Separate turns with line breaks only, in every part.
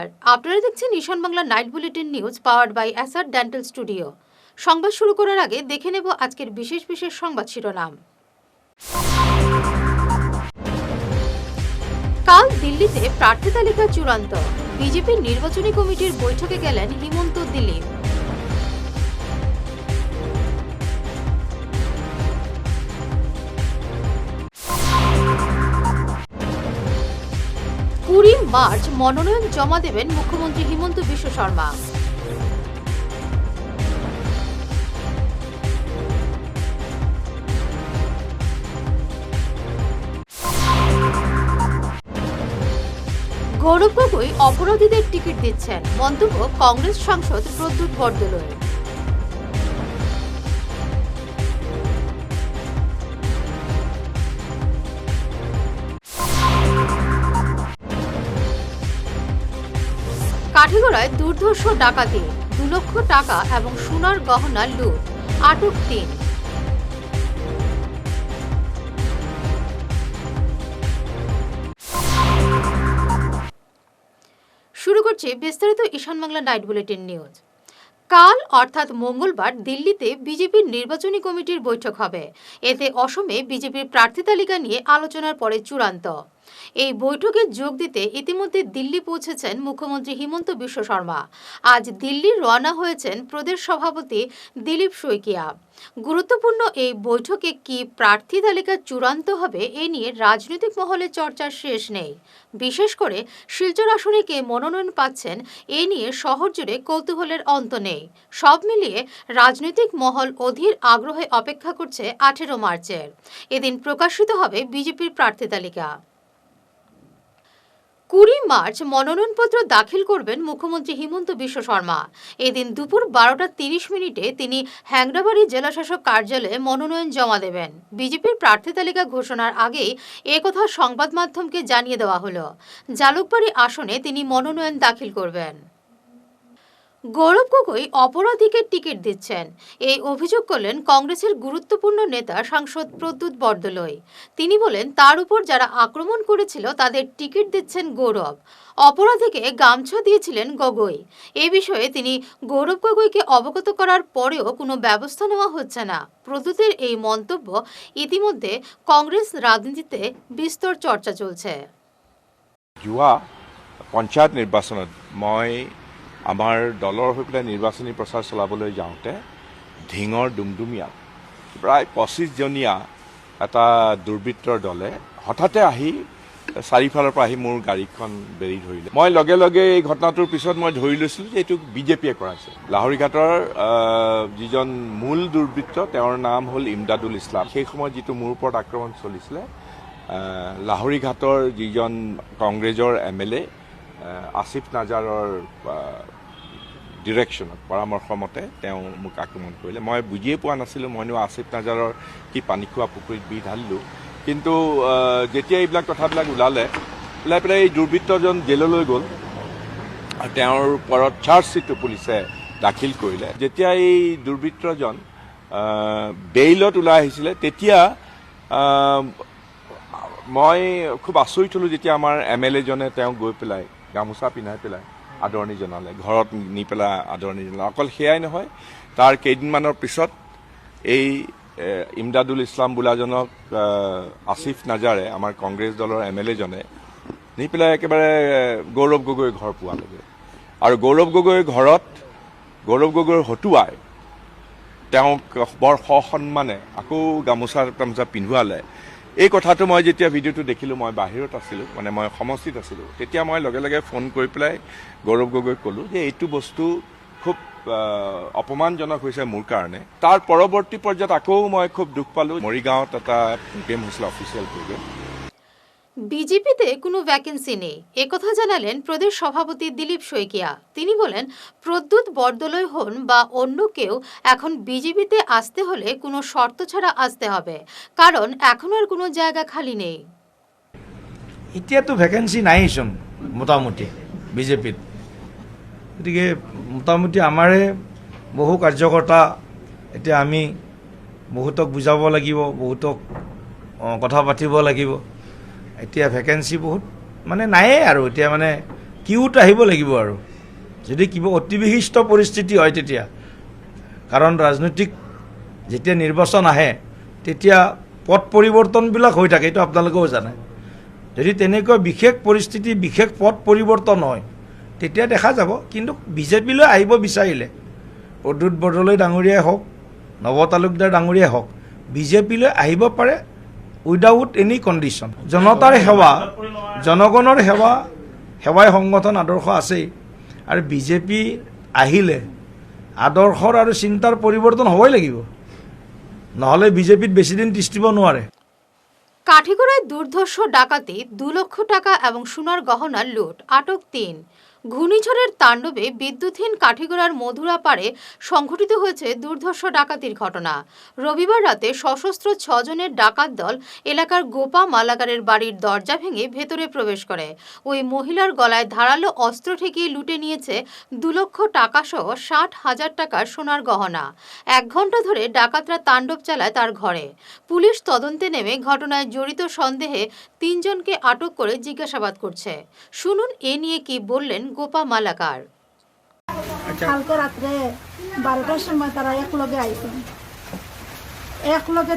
নমস্কার, আপনারা দেখছেন Ishan Bangla night bulletin news powered by SR dental studio. সংবাদ শুরু করার আগে দেখে নেব আজকের বিশেষ সংবাদ শিরোনাম। কাল দিল্লিতে প্রার্থী তালিকা চূড়ান্ত, বিজেপির নির্বাচনী কমিটির বৈঠকে গেলেন হিমন্ত দিলীপ। মার্চ মনোনয়ন জমা দেবেন মুখ্যমন্ত্রী হিমন্ত বিশ্ব শর্মা। গৌরব গগৈ অপরাধীদের টিকিট দিচ্ছেন, মন্তব্য কংগ্রেস সাংসদ প্রদ্যুৎ বরদলৈ। কাঠিগড়ায় দুর্ধর্ষ ডাকাতি, 2 লক্ষ টাকা এবং সোনার গহনা লুট, আটক 3। শুরু করছি বিস্তারিত ঈশান বাংলা নাইট বুলেটিন নিউজ। কাল অর্থাৎ মঙ্গলবার দিল্লিতে বিজেপির নির্বাচনী কমিটির বৈঠক হবে। এতে অসমে বিজেপির প্রার্থী তালিকা নিয়ে আলোচনার পরে চূড়ান্ত। এই বৈঠকে যোগ দিতে ইতিমধ্যে দিল্লি পৌঁছেছেন মুখ্যমন্ত্রী হিমন্ত বিশ্ব শর্মা। আজ দিল্লি রওনা হয়েছেন প্রদেশ সভাপতি দিলীপ শইকিয়া। গুরুত্বপূর্ণ এই বৈঠকে কি প্রার্থী তালিকা চূড়ান্ত হবে এ নিয়ে রাজনৈতিক মহলে চর্চার শেষ নেই। বিশেষ করে শিলচর আসনে কে মনোনয়ন পাচ্ছেন এ নিয়ে শহর জুড়ে কৌতূহলের অন্ত নেই। সব মিলিয়ে রাজনৈতিক মহল অধীর আগ্রহে অপেক্ষা করছে 18 মার্চের। এদিন প্রকাশিত হবে বিজেপির প্রার্থী তালিকা। 20 মার্চ মনোনয়নপত্র দাখিল করবেন মুখ্যমন্ত্রী হিমন্ত বিশ্ব শর্মা। এদিন দুপুর 12:30 তিনি হ্যাংরাবাড়ি জেলাশাসক কার্যালয়ে মনোনয়ন জমা দেবেন। বিজেপির প্রার্থী তালিকা ঘোষণার আগেই একথা সংবাদ মাধ্যমকে জানিয়ে দেওয়া হলো। জালুকবাড়ি আসনে তিনি মনোনয়ন দাখিল করবেন। গৌরব গগৈ অপরাধীকে টিকিট দিচ্ছেন, এই অভিযোগ করলেন কংগ্রেসের গুরুত্বপূর্ণ নেতা সাংসদ প্রদ্যুৎ বরদলৈ। তিনি বলেন, তার উপর যারা আক্রমণ করেছিল তাদের টিকিট দিচ্ছেন গৌরব। অপরাধীকে গামছা দিয়েছিলেন গগৈ। এ বিষয়ে তিনি গৌরব গগৈকে অবগত করার পরেও কোনো ব্যবস্থা নেওয়া হচ্ছে না। প্রদ্যুতের এই মন্তব্য ইতিমধ্যে কংগ্রেস রাজনীতিতে বিস্তর চর্চা চলছে।
যোৱা পঞ্চায়ত নিৰ্বাচনত মই আমাৰ দলৰ হৈ পেলাই নিৰ্বাচনী প্ৰচাৰ চলাবলৈ যাওঁতে ঢিঙৰ ডুমডুমীয়া প্ৰায় 25জনীয়া এটা দুৰ্বৃত্তৰ দলে হঠাতে আহি চাৰিফালৰ পৰা আহি মোৰ গাড়ীখন বেৰি ধৰিলে। মই লগে লগে এই ঘটনাটোৰ পিছত মই ধৰি লৈছিলোঁ যে এইটো বিজেপিয়ে কৰাইছে। লাহৰীঘাটৰ যিজন মূল দুৰ্বৃত্ত তেওঁৰ নাম হ'ল ইমদাদুল ইছলাম। সেই সময়ত যিটো মোৰ ওপৰত আক্ৰমণ চলিছিলে, লাহৰীঘাটৰ যিজন কংগ্ৰেছৰ MLA আসিফ নাজাৰৰ ডিৰেকশ্যনত পৰামৰ্শ মতে তেওঁ মোক আক্ৰমণ কৰিলে। মই বুজিয়ে পোৱা নাছিলোঁ, মইনো আসিফ নাজাৰৰ কি পানী খোৱা পুখুৰীত বি ঢালিলোঁ। কিন্তু যেতিয়া এইবিলাক কথাবিলাক ওলাই পেলাই এই দুৰ্বৃত্তজন জেললৈ গ'ল আৰু তেওঁৰ ওপৰত চাৰ্জশ্বিটটো পুলিচে দাখিল কৰিলে। যেতিয়া এই দুৰ্বৃত্তজন বেইলত ওলাই আহিছিলে তেতিয়া মই খুব আচৰিত হ'লোঁ যেতিয়া আমাৰ MLA-জনে তেওঁক গৈ পেলাই গামোচা পিন্ধাই পেলাই আদৰণি জনালে, ঘৰত নি পেলাই আদৰণি জনালে। অকল সেয়াই নহয়, তাৰ কেইদিনমানৰ পিছত এই ইমদাদুল ইছলাম বোলাজনক আসিফ নাজাৰে, আমাৰ কংগ্ৰেছ দলৰ MLA-জনে নি পেলাই একেবাৰে গৌৰৱ গগৈৰ ঘৰ পোৱালৈকে। আৰু গৌৰৱ গগৈৰ ঘৰত গৌৰৱ গগৈৰ হতুৱাই তেওঁক বৰ সসন্মানে আকৌ গামোচা পিন্ধোৱালে। এই কথাটো মই যেতিয়া ভিডিঅ'টো দেখিলোঁ, মই বাহিৰত আছিলোঁ, মানে মই সমষ্টিত আছিলোঁ, তেতিয়া মই লগে লগে ফোন কৰি পেলাই গৌৰৱ গগৈক ক'লোঁ যে এইটো বস্তু খুব অপমানজনক হৈছে মোৰ কাৰণে। তাৰ পৰৱৰ্তী পৰ্যায়ত আকৌ মই খুব দুখ পালোঁ। মৰিগাঁৱত এটা প্ৰগ্ৰেম হৈছিল, অফিচিয়েল প্ৰগ্ৰেম।
বিজেপিতে কোনো ভ্যাকেন্সি নেই, একথা জানালেন প্রদেশ সভাপতি দিলীপ শইকিয়া। তিনি বলেন, প্রদ্যুৎ বরদলৈ হন বা অন্য কেউ এখন বিজেপিতে আসতে হলে কোনো শর্ত ছাড়া আসতে হবে, কারণ এখন আর কোনো জায়গা খালি নেই।
এতিয়াতো ভ্যাকেন্সি নাইচোন মোটামুটি বিজেপিত, গতিকে মোটামুটি আমাৰে বহু কাৰ্যকৰ্তা, এতিয়া আমি বহুতক বুজাব লাগিব, বহুতক কথা পাতিব লাগিব। এতিয়া ভেকেঞ্চি বহুত মানে নায়েই আৰু এতিয়া মানে কিউত আহিব লাগিব আৰু যদি কিবা অতি বিশিষ্ট পৰিস্থিতি হয় তেতিয়া, কাৰণ ৰাজনৈতিক যেতিয়া নিৰ্বাচন আহে তেতিয়া পথ পৰিৱৰ্তনবিলাক হৈ থাকে, এইটো আপোনালোকেও জানে। যদি তেনেকুৱা বিশেষ পৰিস্থিতি, বিশেষ পথ পৰিৱৰ্তন হয় তেতিয়া দেখা যাব। কিন্তু বিজেপিলৈ আহিব বিচাৰিলে প্ৰদ্যুৎ বৰদলৈ ডাঙৰীয়াই হওক, নৱ তালুকদাৰ ডাঙৰীয়াই হওক, বিজেপিলৈ আহিব পাৰে উইদাউট এনি কণ্ডিশ্যন। জনতাৰ সেৱা, জনগণৰ সেৱা, সেৱাই সংগঠন আদৰ্শ আছেই, আৰু বিজেপি আহিলে আদৰ্শৰ আৰু চিন্তাৰ পৰিৱৰ্তন হ'বই লাগিব, নহ'লে বিজেপিত বেছিদিন তিষ্ঠিব নোৱাৰে।
কাঠিগড়ায় দুর্ধর্ষ ডাকাতি, 2 লক্ষ টাকা এবং সোনার গহনা লুট, আটক 3। ঘূর্ণিঝড়ের তাণ্ডবে বিদ্যুৎহীন কাঠিগড়ার মধুরাপাড়ে সংঘটিত হয়েছে দুর্ধর্ষ ডাকাতির ঘটনা। রবিবার রাতে সশস্ত্র 6 জনের ডাকাত দল এলাকার গোপা মালাকারের বাড়ির দরজা ভেঙে ভেতরে প্রবেশ করে ওই মহিলার গলায় ধারালো অস্ত্র ঠেকিয়ে লুটে নিয়েছে 2 লক্ষ টাকা সহ 60,000 টাকার সোনার গহনা। 1 ঘন্টা ধরে ডাকাতরা তাণ্ডব চালায় তার ঘরে। পুলিশ তদন্তে নেমে ঘটনায় জড়িত সন্দেহে 3 জনকে আটক করে জিজ্ঞাসাবাদ করছে। শুনুন এ নিয়ে কি বললেন গোপা মালাকার।
কালকে রাত্রে 12টার সময় তারা একলগে আইসেন,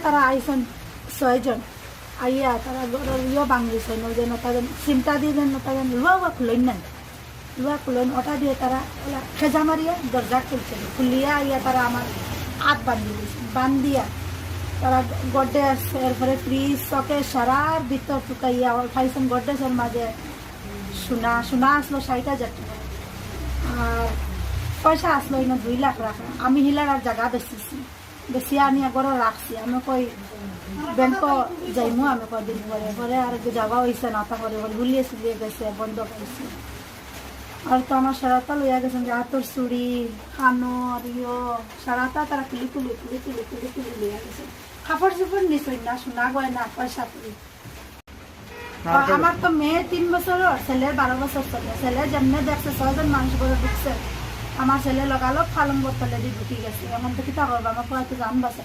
তারা আইসেন 6 জন আইয়া তারা ইয়ে ভাঙিয়েছেন। ওই যে নতাজন চিন্তা দিয়ে দেন, নতাজন লুয়া খুলেন নেন, লুয়া খুলেন, ওটা দিয়ে তারা খেজা মারিয়া দরজা খুলছেন। খুলিয়া আইয়া তারা আমার হাত বান্ধি দিয়েছেন, বান্ধিয়া তারা গড্ডেস, এরপরে ফ্রিজ, চকে সারার ভিতর টুকাইয়া খাইছেন। গড্ডেসের মাঝে সোনা আসলো 60,000 টাকা, আর পয়সা আসলো 2 লাখ টাকা। আমি হিলার আর জায়গা বেশি আনি আগরও রাখছি। আমি কই ব্যাংক যাইমু, আমি কদিন পরে আর যাওয়া হয়েছে না, তারপরে গুলিয়ে চুলিয়ে গেছে, বন্ধ করছে। আর তো আমার সারাটা লইয়া গেছেন যে হাতর চুড়ি, কানর, সারাটা তারা তুলি লইয়া গেছে। কাপড় চোপড় নিশ্চয় না, সোনা গয়না, পয়সা তুলি। আমার তো মেয়ে 3 বছর, ছেলের 12 বছর চলে। ছেলে যেমনে দেখছে 6 জন মানুষ করে ঢুকছে, আমার ছেলে লগালগ পালঙ্গর তলে দিয়ে ঢুকি গেছে। এমন তো কিতা করবো, আমার পড়াতে জান বাঁচে।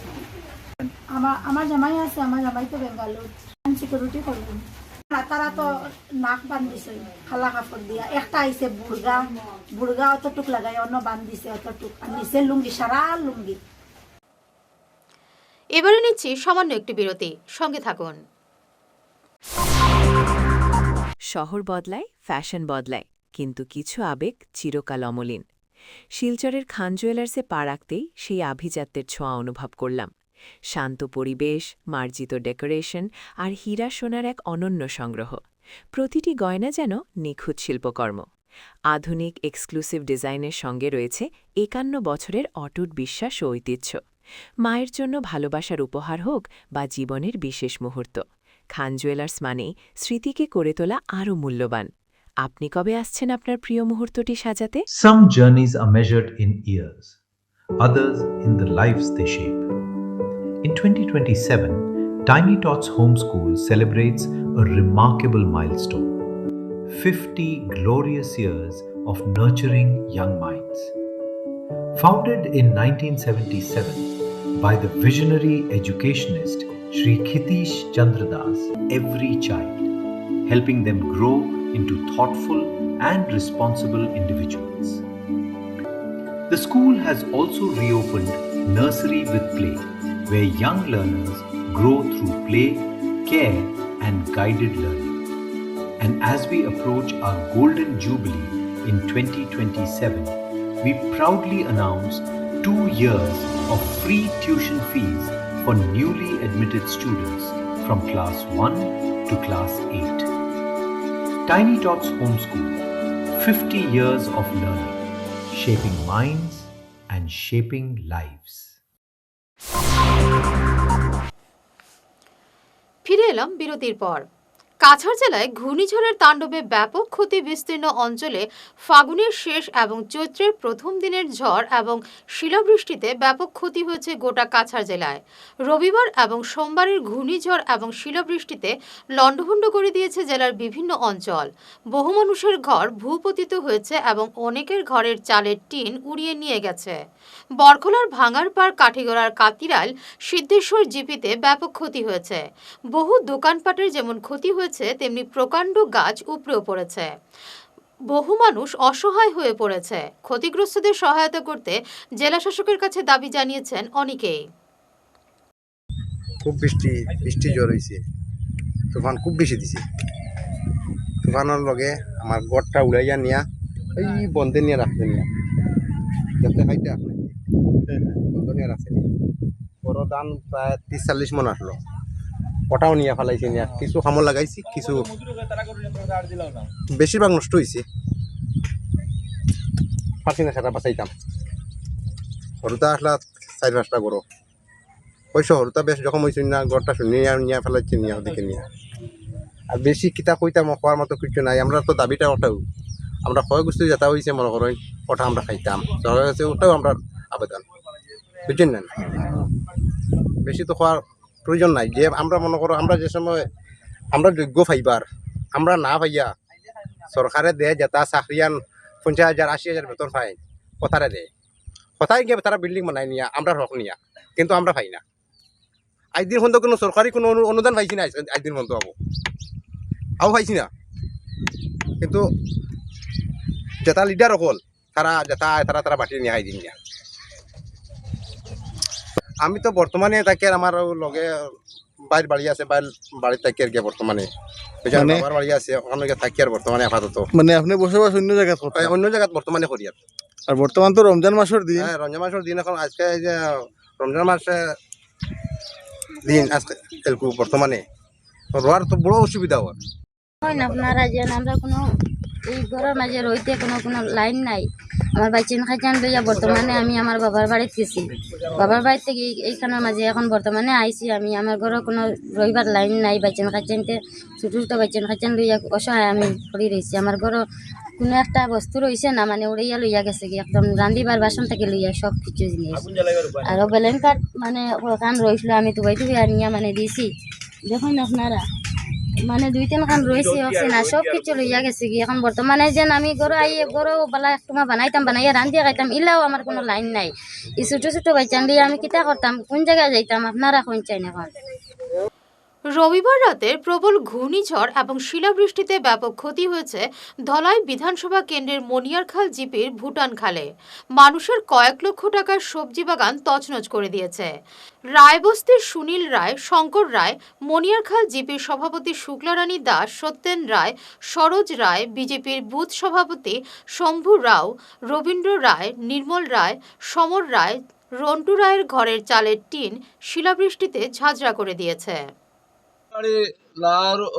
আমার জামাই আছে, আমার জামাই তো বেঙ্গালুর সিকিউরিটি করবো। তারা তো নাক বান্ধিছে খালা কাপড় দিয়া। একটা আইসে বুড়গা অতটুক লাগাই, অন্য বান্ধিছে অতটুক, আর নিচে লুঙ্গি, সারা লুঙ্গি।
এবারে নিচ্ছি সামান্য একটি বিরতি, সঙ্গে থাকুন।
শহর বদলায়, ফ্যাশন বদলায়, কিন্তু কিছু আবেগ চিরকাল অমলিন। শিলচরের খান জুয়েলার্সে পা রাখতেই সেই আভিজাত্যের ছোঁয়া অনুভব করলাম। শান্ত পরিবেশ, মার্জিত ডেকোরেশন আর হীরা সোনার এক অনন্য সংগ্রহ। প্রতিটি গয়না যেন নিখুঁত শিল্পকর্ম। আধুনিক এক্সক্লুসিভ ডিজাইনের সঙ্গে রয়েছে 51 বছরের অটুট বিশ্বাস ও ঐতিহ্য। মায়ের জন্য ভালোবাসার উপহার হোক বা জীবনের বিশেষ মুহূর্ত, খান জুয়েলার্স মানেই স্মৃতিকে করে তোলা আরও মূল্যবান। আপনি কবে আসছেন আপনার প্রিয় মুহূর্তটি সাজাতে?
Some journeys are measured in years, others in the lives they shape. In 2027, Tiny Tots Homeschool celebrates a remarkable milestone: 50 glorious years of nurturing young minds. Founded in 1977 by the visionary educationist Shri Khitish Chandra Das, every child, helping them grow into thoughtful and responsible individuals. The school has also reopened Nursery with Play, where young learners grow through play, care, and guided learning. And as we approach our Golden Jubilee in 2027, we proudly announce 2 years of free tuition fees for newly admitted students from Class 1 to Class 8. Tiny Tots Homeschool, 50 years of learning, shaping minds and shaping lives.
ফিরে এলাম বিরতির পর। কাছাড় জেলায় ঘূর্ণিঝড়ের তাণ্ডবে ব্যাপক ক্ষতি বিস্তীর্ণ অঞ্চলে ফাগুনের শেষ এবং চৈত্রের প্রথম দিনের ঝড় এবং শিলাবৃষ্টিতে ব্যাপক ক্ষতি হয়েছে গোটা কাছাড় জেলায়। রবিবার এবং সোমবারের ঘূর্ণিঝড় এবং শিলাবৃষ্টিতে লণ্ডভণ্ড করে দিয়েছে জেলার বিভিন্ন অঞ্চল। বহু মানুষের ঘর ভূপতিত হয়েছে এবং অনেকের ঘরের চালের টিন উড়িয়ে নিয়ে গেছে। বরখলার ভাঙারপাড়, কাঠিগড়ার কাতিরাল, সিদ্ধেশ্বর জিপিতে ব্যাপক ক্ষতি হয়েছে। বহু দোকানপাটের যেমন ক্ষতি হয়েছে, তেমনি প্রকাণ্ড গাছ উপড়েও পড়েছে। বহু মানুষ অসহায় হয়ে পড়েছে। ক্ষতিগ্রস্তদের সহায়তা করতে জেলা শাসকের কাছে দাবি জানিয়েছেন অনেকেই।
খুব বৃষ্টি জ্বর হয়েছে, তুফান খুব বেশি দিছে। তুফানের লগে আমার গড়টা উড়াইয়া নিয়া এই বন্ধে নিয়ে রাখতে নিয়া যাতে খাইতে আপনি বন্ধ নিয়ে রাখতে নিয়া বড় ধান প্রায় 30-40 মন আসলো, ওটাও নিয়ে ফেলাইছে নিয়া। কিছু খামর লাগাইছি, কিছু বেশিরভাগ নষ্ট হয়েছে। পারছি না সেটা বাঁচাইতাম। হরুতা আসলা 4-5টা গরো ওই হরুতা বেশ যখন হয়েছে না, গড়টা নিয়ে ফেলাইছে নিয়ে ওদিকে নিয়ে। আর বেশি কিতা কইতাম খাওয়ার মতো কিছু নাই। আমরা তো দাবিটা ওটাও, আমরা ক্ষয়গ্রস্ত যেটা হয়েছে মনে করেন ওটা আমরা খাইতাম, সরকারের কাছে ওটাও আমরা আবেদন, বুঝছেন না? বেশি তো খাওয়ার প্রয়োজন নাই। যে আমরা মনে করো আমরা যে সময় আমরা যোগ্য পাইবার, আমরা না পাইয়া সরকারে দেয় যেটা চাকরিয়ান 50,000 80,000 বেতন পাই, কথারে দেয়, কথায় গিয়ে তারা বিল্ডিং বানাই নিয়া আমরা হক নিয়া, কিন্তু আমরা পাই না। আজদিন পর্যন্ত কোনো সরকারি কোনো অনুদান পাইছি না, আজদিন পর্যন্ত হবো আও পাইছি না। কিন্তু যেটা লিডার অকল তারা যেটা তারা বাটি নিয়ে আইদিন নিয়া। আমি তো বর্তমানে তাকে আমার লগে বাইর বাড়ি আছে, বাড়ির থাকি আর কি বর্তমানে বাবার বাড়ি আছে, ওখানে থাকি আর বর্তমানে আপাতত।
মানে আপনি বসবাস অন্য জায়গা
অন্য জায়গায় বর্তমানে করি আর।
আর বর্তমান তো রমজান মাসের দিন।
হ্যাঁ, রমজান মাসের দিন এখন আজকে এই যে রমজান মাসে দিন আজকে এলকু বর্তমানে রোয়ার তো বড় অসুবিধা হয়।
হয় না আপনারা যেন আমরা কোনো এই ঘরের মাঝে রইতে কোনো লাইন নাই। আমার বাইচেন খাইচান লইয়া বর্তমানে আমি আমার বাবার বাড়িতে গেছি, বাবার বাড়ি থেকে এইখানের মাঝে এখন বর্তমানে আইছি আমি। আমার ঘরে কোনো রইবার লাইন নাই। বাইচেন খাইচানতে ছোটো ছোটো বাইচেন খাইচান লইয়া অসহায় আমি পড়ি রয়েছি। আমার ঘরে কোনো একটা বস্তু রয়েছে না, মানে উড়াইয়া লইয়া গেছে কি একদম রান্ধিবার বাসন থেকে লইয়া সব কিছু জিনিস। আর বেলেন কাঠ মানে কান রয়েছিল আমি তুবাই আনিয়া মানে দিয়েছি। দেখুন আপনারা মানে 2-3 খান রয়েছে হচ্ছে না, সব কিছু লইয়া গেছে কি। এখন বর্তমানে যেন আমি গরু আইয়ে গরু বেলা একটুমা বানাইয়া রান্ধিয়া খাইতাম, ইলাও আমার কোনো লাইন নাই। এই ছোটো ছোটো বাইচান দিয়ে আমি কিতা করতাম, কোন জায়গায় যাইতাম আপনারা কোন চাইন এখন।
রবিবার রাতের প্রবল ঘূর্ণিঝড় এবং শিলাবৃষ্টিতে ব্যাপক ক্ষতি হয়েছে ধলাই বিধানসভা কেন্দ্রের মনিয়ারখাল জিপির ভুটান খালে। মানুষের কয়েক লক্ষ টাকার সবজি বাগান তছনছ করে দিয়েছে। রায়বস্তির সুনীল রায়, শঙ্কর রায়, মনিয়ারখাল জিপির সভাপতি শুক্লারানী দাস, সত্যেন রায়, সরোজ রায়, বিজেপির বুথ সভাপতি শম্ভু রাও, রবীন্দ্র রায়, নির্মল রায়, সমর রায়, রন্টু রায়ের ঘরের চালের টিন শিলাবৃষ্টিতে ঝাঁঝরা করে দিয়েছে।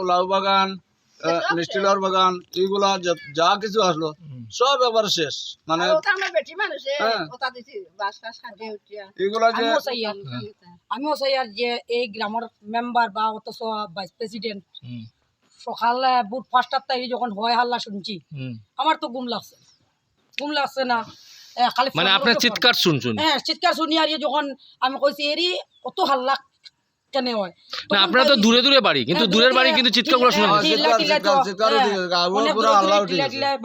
লাউ বাগান, মিষ্টি লাউর বাগান, এইগুলা যা কিছু আসলো সব এবার শেষ। মানে এগুলা যে
আমিও চাই আর যে এই গ্রামের মেম্বার বা অথচ ভাইস প্রেসিডেন্ট সকালে বুধ 5টার তারিখ যখন হয় হাল্লা শুনছি, আমার তো ঘুম লাগছে না। খালি
মানে আপনার চিৎকার শুনছেন?
হ্যাঁ, চিৎকার শুনি আর যখন আমি কইছি এরি অত হাল্লা কেন হয়
না, আপনারা তো দূরে দূরে বাড়ি, কিন্তু দূরের বাড়ি কিন্তু চিৎকারগুলো শোনা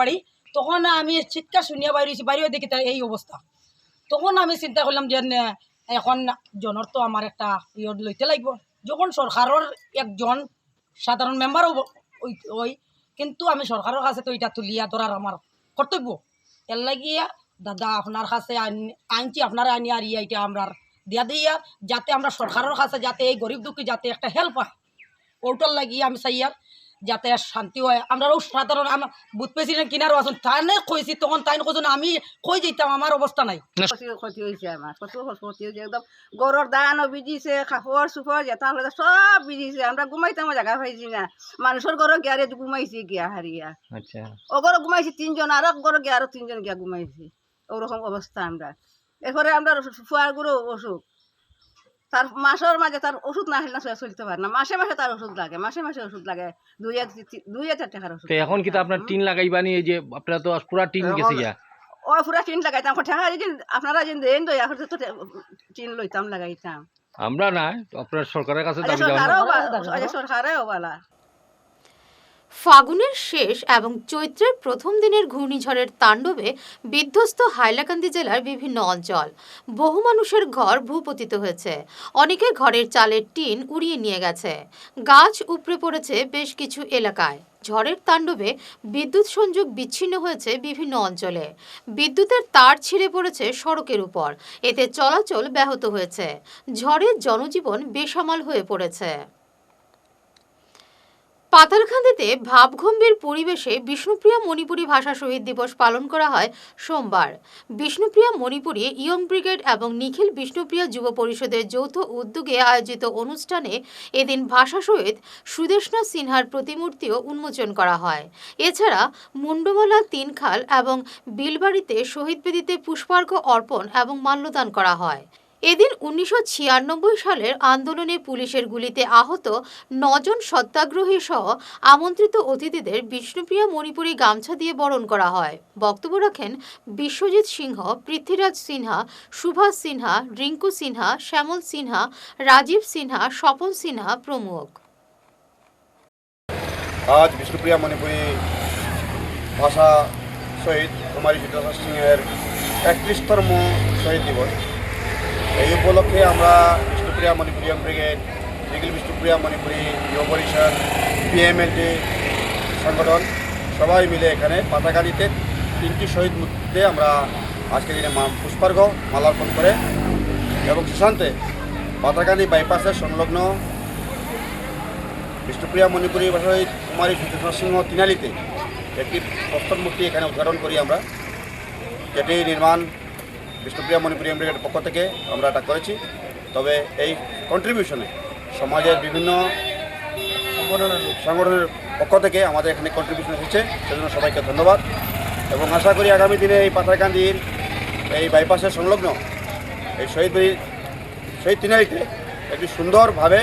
বাড়ি। তখন আমি চিৎকার শুনিয়া বাইরে দেখি তার এই অবস্থা। তখন আমি চিন্তা করলাম যে এখন জনের তো আমার একটা ইয়ে লইতে লাগবে। যখন সরকারের একজন সাধারণ মেম্বারও ওই, কিন্তু আমি সরকারের কাছে তো এটা তুলিয়া ধরার আমার কর্তব্য। এর লাগিয়া দাদা আপনার কাছে আনছি, আপনারা আনিয়া আর এটা আমরা দিয়া দিয়া যাতে আমরা সরকারের কাছে যাতে এই গরিব দুঃখী যাতে একটা হেল্প হয়, ওটার লাগিয়ে আমি চাইয়া যাতে শান্তি হয়। আমরাও সাধারণ আমার বুথ প্রেসিডেন্ট কিনারও আছেন, তাই না কইছি তখন তাই কইছেন আমি কই যেতাম, আমার অবস্থা নাই।
ক্ষতি হয়েছে আমার, কত ক্ষতি হয়েছে একদম। গরুর দানও বিজিছে, কাপড় চুপড় যেটা হলে সব বিজিছে। আমরা ঘুমাইতাম জায়গা পাইছি না। মানুষের ঘরে গিয়ারে ঘুমাইছি গিয়া হারিয়া। আচ্ছা, ও ঘরে ঘুমাইছি 3 জন, আর এক ঘরে গিয়ে আরো 3 জন গিয়া ঘুমাইছি। ওরকম অবস্থা আমরা। এরপরে আমরা ফুয়ার গুঁড়ো অসুখ, তার মাসের মাঝে তার ওষুধ না হলে না চলতে পারে না। মাসে মাসে তার ওষুধ লাগে, মাসে মাসে ওষুধ লাগে 2,000 টাকার ওষুধ।
এখন কি আপনার টিন লাগাইবানি? এই যে আপনারা তো পুরা টিন গেছে গিয়া।
ও পুরা টিন লাগাইতাম, টাকা যদি আপনারা যদি দেন তো এখন তো টিন লইতাম লাগাইতাম।
আমরা না, আপনার সরকারের কাছে দাবি
সরকারেও বালা।
ফাগুনের শেষ এবং চৈত্রের প্রথম দিনের ঘূর্ণিঝড়ের তাণ্ডবে বিধ্বস্ত হাইলাকান্দি জেলার বিভিন্ন অঞ্চল। বহু মানুষের ঘর ভূপতিত হয়েছে, অনেকে ঘরের চালের টিন উড়িয়ে নিয়ে গেছে, গাছ উপড়ে পড়েছে বেশ কিছু এলাকায়। ঝড়ের তাণ্ডবে বিদ্যুৎ সংযোগ বিচ্ছিন্ন হয়েছে বিভিন্ন অঞ্চলে, বিদ্যুতের তার ছিঁড়ে পড়েছে সড়কের উপর, এতে চলাচল ব্যাহত হয়েছে। ঝড়ে জনজীবন বেসামাল হয়ে পড়েছে। পাতালখান্দিতে ভাবগম্ভীর পরিবেশে বিষ্ণুপ্রিয়া মণিপুরী ভাষা শহীদ দিবস পালন করা হয় সোমবার। বিষ্ণুপ্রিয়া মণিপুরী ইয়ং ব্রিগেড এবং নিখিল বিষ্ণুপ্রিয়া যুব পরিষদের যৌথ উদ্যোগে আয়োজিত অনুষ্ঠানে এদিন ভাষা শহীদ সুদেষ্ণা সিনহার প্রতিমূর্তিও উন্মোচন করা হয়। এছাড়া মুন্ডমালা, তিনখাল এবং বিলবাড়িতে শহীদ বেদিতে পুষ্পার্ঘ্য অর্পণ এবং মাল্যদান করা হয়। এদিন 1996 সালের আন্দোলনে পুলিশের গুলিতে আহত 9 জন সত্যাগ্রহী সহ আমন্ত্রিত অতিথিদের বিষ্ণুপ্রিয়া মণিপুরী গামছা দিয়ে বরণ করা হয়। বক্তব্য রাখেন বিশ্বজিৎ সিংহ, পৃথ্বীরাজ সিনহা, সুভাষ সিনহা, রিঙ্কু সিনহা, শ্যামল সিনহা, রাজীব সিনহা, স্বপন সিনহা প্রমুখ।
আজ বিষ্ণুপ্রিয়া মণিপুরী ভাষা শহীদ কুমারী সুদেষ্ণা সিংহের 31তম শহীদ দিবস। এই উপলক্ষে আমরা বিষ্ণুপ্রিয়া মণিপুরী ইয়ং ব্রিগেড, নিখিল বিষ্ণুপ্রিয়া মণিপুরী যুব পরিষদ, PMLD সংগঠন সবাই মিলে এখানে পাতাকানিতে 3টি শহীদ মূর্তিতে আমরা আজকের দিনে পুষ্পার্ঘ্য মালার্পণ করে এবং সুশান্তে পাতাকানি বাইপাসের সংলগ্ন বিষ্ণুপ্রিয়া মণিপুরী ভাষা শহীদ কুমারী সুদেষ্ণা সিংহ তিনালিতে একটি প্রস্তর মূর্তি এখানে উদ্ঘাটন করি আমরা, যেটি নির্মাণ বিষ্ণুপ্রিয়া মণিপুরী ব্রিগেডের পক্ষ থেকে আমরা এটা করেছি। তবে এই কন্ট্রিবিউশনে সমাজের বিভিন্ন সংগঠনের পক্ষ থেকে আমাদের এখানে কন্ট্রিবিউশন এসেছে, সেজন্য সবাইকে ধন্যবাদ। এবং আশা করি আগামী দিনে এই পাতারকান্দির এই বাইপাসের সংলগ্ন এই শহীদ তিনালিতে একটি সুন্দরভাবে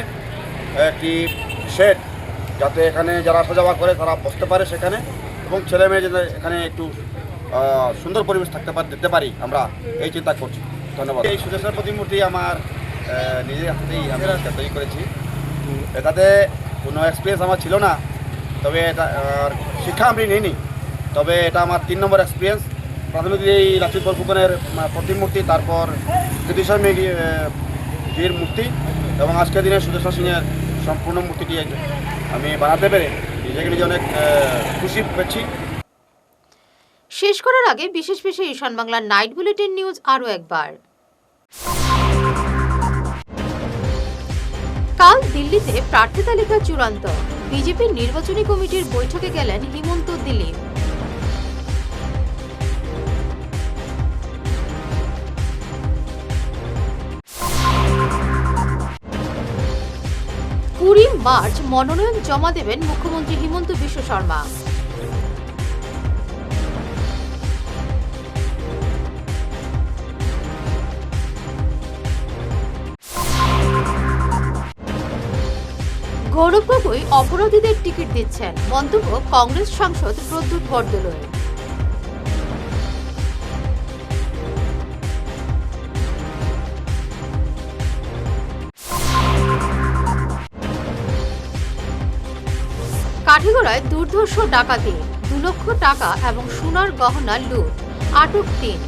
একটি শেড, যাতে এখানে যারা আসা যাওয়া করে তারা বসতে পারে সেখানে, এবং ছেলে মেয়ে যাতে এখানে একটু সুন্দর পরিবেশ দিতে পারি, আমরা এই চিন্তা করছি। ধন্যবাদ। এই সুদেষ্ণার প্রতিমূর্তি আমার নিজের হাতেই আমি তৈরি করেছি। এটাতে কোনো এক্সপিরিয়েন্স আমার ছিল না, তবে এটা শিক্ষা আমি নিইনি, তবে এটা আমার 3 নম্বর এক্সপিরিয়েন্স। প্রাথমিক এই লাচিত বরফুকনের প্রতিমূর্তি, তারপর জ্যোতিষা মেঘির মূর্তি, এবং আজকের দিনে সুদেষ্ণা সিংহের সম্পূর্ণ মূর্তিটি আমি বানাতে পেরে নিজেকে নিজে অনেক খুশি পেয়েছি।
শেষ করার আগে বিশেষ ঈশান বাংলা নাইট বুলেটিন নিউজ আরও একবার। কাল দিল্লিতে প্রার্থী তালিকা চূড়ান্ত, বিজেপির নির্বাচনী কমিটির বৈঠকে গেলেন হিমন্ত দিলীপ। মার্চ মনোনয়ন জমা দেবেন মুখ্যমন্ত্রী হিমন্ত বিশ্ব শর্মা। গৌরব গগৈ অপরাধীদের টিকিট দিচ্ছেন, মন্তব্য কংগ্রেস সাংসদ প্রদ্যুৎ বরদলৈ। কাঠিগড়ায় দুর্ধর্ষ ডাকাতি, 2 লক্ষ টাকা এবং সোনার গহনা লুট, আটক 3।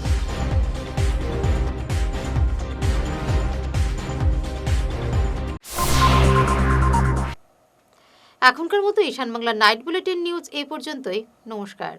এখনকার মতো ঈশান বাংলা নাইট বুলেটিন নিউজ এই পর্যন্তই। নমস্কার।